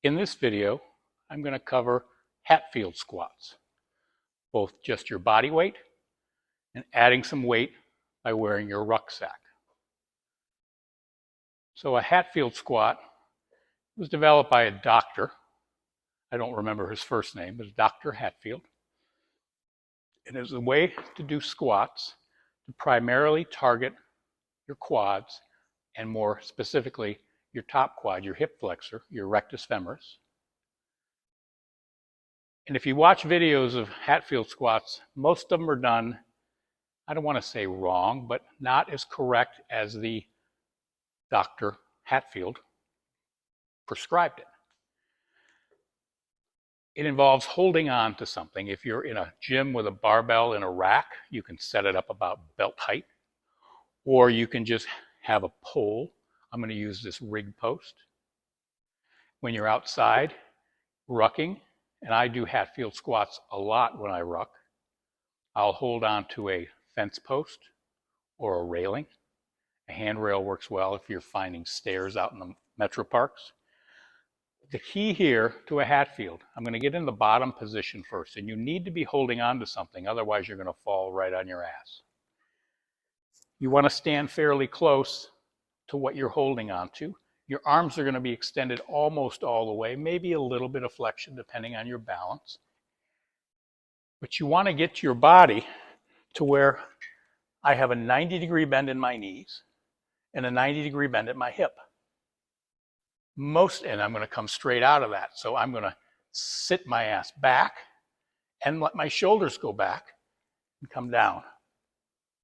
In this video, I'm going to cover Hatfield squats, both just your body weight and adding some weight by wearing your rucksack. So a Hatfield squat was developed by a doctor. I don't remember his first name, but Dr. Hatfield. It is a way to do squats to primarily target your quads and more specifically your top quad, your hip flexor, your rectus femoris. And if you watch videos of Hatfield squats, most of them are done, I don't want to say wrong, but not as correct as the Dr. Hatfield prescribed it. It involves holding on to something. If you're in a gym with a barbell in a rack, you can set it up about belt height, or you can just have a pole. I'm going to use this rig post. When you're outside rucking, and I do Hatfield squats a lot when I ruck, I'll hold on to a fence post or a railing. A handrail works well if you're finding stairs out in the metro parks. The key here to a Hatfield, I'm going to get in the bottom position first, and you need to be holding on to something, otherwise you're going to fall right on your ass. You want to stand fairly close to what you're holding on to. Your arms are going to be extended almost all the way, maybe a little bit of flexion depending on your balance. But you want to get your body to where I have a 90-degree bend in my knees and a 90-degree bend at my hip. And I'm going to come straight out of that. So I'm going to sit my ass back and let my shoulders go back and come down.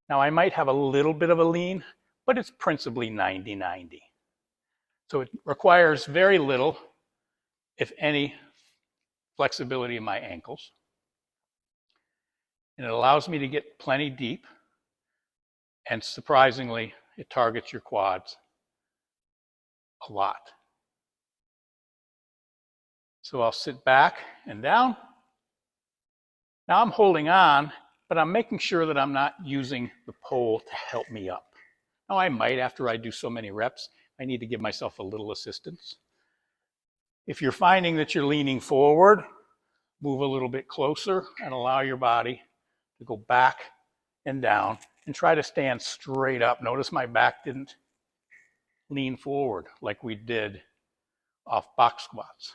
Now I might have a little bit of a lean, but it's principally 90-90. So it requires very little, if any, flexibility in my ankles. And it allows me to get plenty deep. And surprisingly, it targets your quads a lot. So I'll sit back and down. Now I'm holding on, but I'm making sure that I'm not using the pole to help me up. Now I might, after I do so many reps, I need to give myself a little assistance. If you're finding that you're leaning forward, move a little bit closer and allow your body to go back and down and try to stand straight up. Notice my back didn't lean forward like we did off box squats.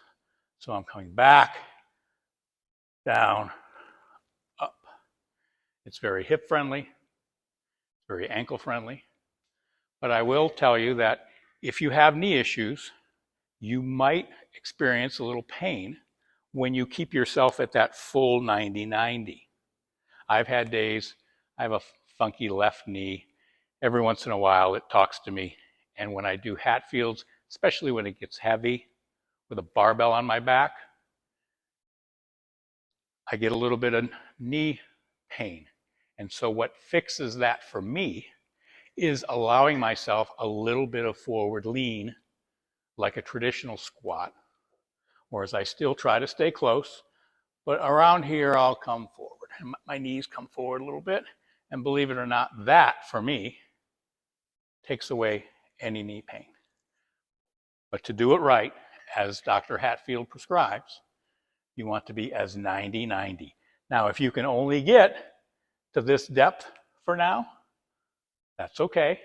So I'm coming back, down, up. It's very hip friendly, very ankle friendly. But I will tell you that if you have knee issues, you might experience a little pain when you keep yourself at that full 90-90. I've had days, I have a funky left knee. Every once in a while it talks to me. And when I do Hatfields, especially when it gets heavy with a barbell on my back, I get a little bit of knee pain. And so what fixes that for me is allowing myself a little bit of forward lean like a traditional squat, whereas I still try to stay close, but around here I'll come forward. And my knees come forward a little bit, and believe it or not, that, for me, takes away any knee pain. But to do it right, as Dr. Hatfield prescribes, you want to be as 90-90. Now, if you can only get to this depth for now, that's okay.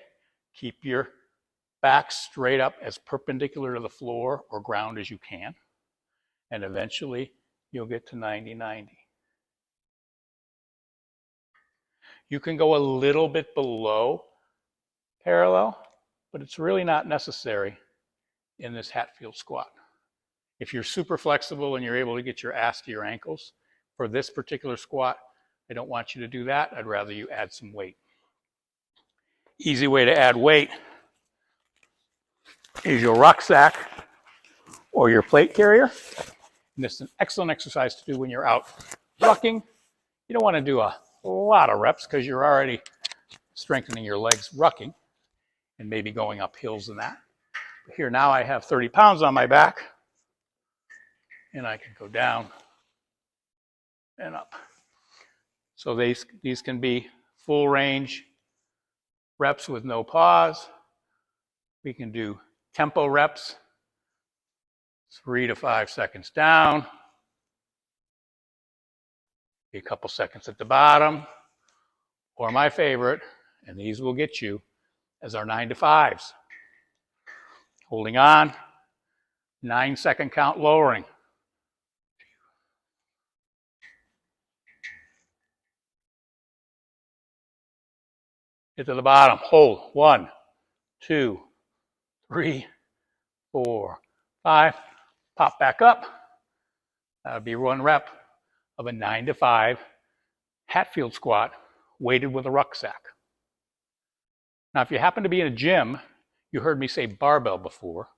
Keep your back straight up as perpendicular to the floor or ground as you can. And eventually, you'll get to 90-90. You can go a little bit below parallel, but it's really not necessary in this Hatfield squat. If you're super flexible and you're able to get your ass to your ankles, for this particular squat, I don't want you to do that. I'd rather you add some weight. Easy way to add weight is your rucksack or your plate carrier. And this is an excellent exercise to do when you're out rucking. You don't want to do a lot of reps because you're already strengthening your legs rucking and maybe going up hills and that. But here now I have 30 pounds on my back and I can go down and up. So these can be full range reps with no pause. We can do tempo reps. 3 to 5 seconds down. A couple seconds at the bottom. Or my favorite, and these will get you, as our 9 to 5s. Holding on, 9-second count lowering. Get to the bottom, hold, 1, 2, 3, 4, 5. Pop back up. That would be 1 rep of a 9 to 5 Hatfield squat weighted with a rucksack. Now, if you happen to be in a gym, you heard me say barbell before,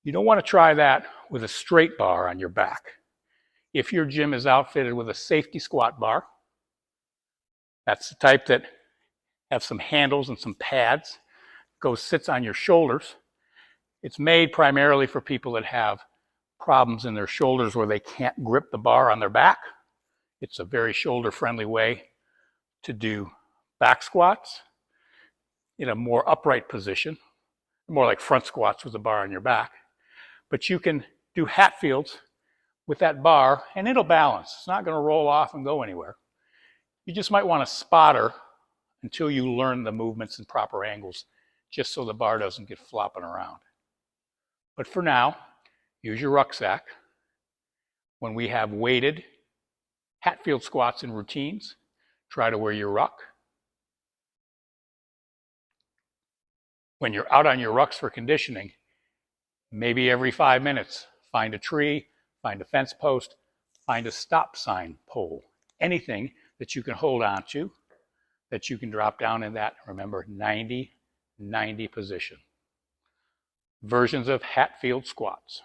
you don't want to try that with a straight bar on your back. If your gym is outfitted with a safety squat bar, that's the type that have some handles and some pads, sits on your shoulders. It's made primarily for people that have problems in their shoulders where they can't grip the bar on their back. It's a very shoulder-friendly way to do back squats in a more upright position, more like front squats with the bar on your back. But you can do Hatfields with that bar, and it'll balance. It's not going to roll off and go anywhere. You just might want to spot her until you learn the movements and proper angles, just so the bar doesn't get flopping around. But for now, use your rucksack. When we have weighted Hatfield squats and routines, try to wear your ruck. When you're out on your rucks for conditioning, maybe every 5 minutes, find a tree, find a fence post, find a stop sign pole, anything that you can hold on to, that you can drop down in that, remember, 90-90 position. Versions of Hatfield squats.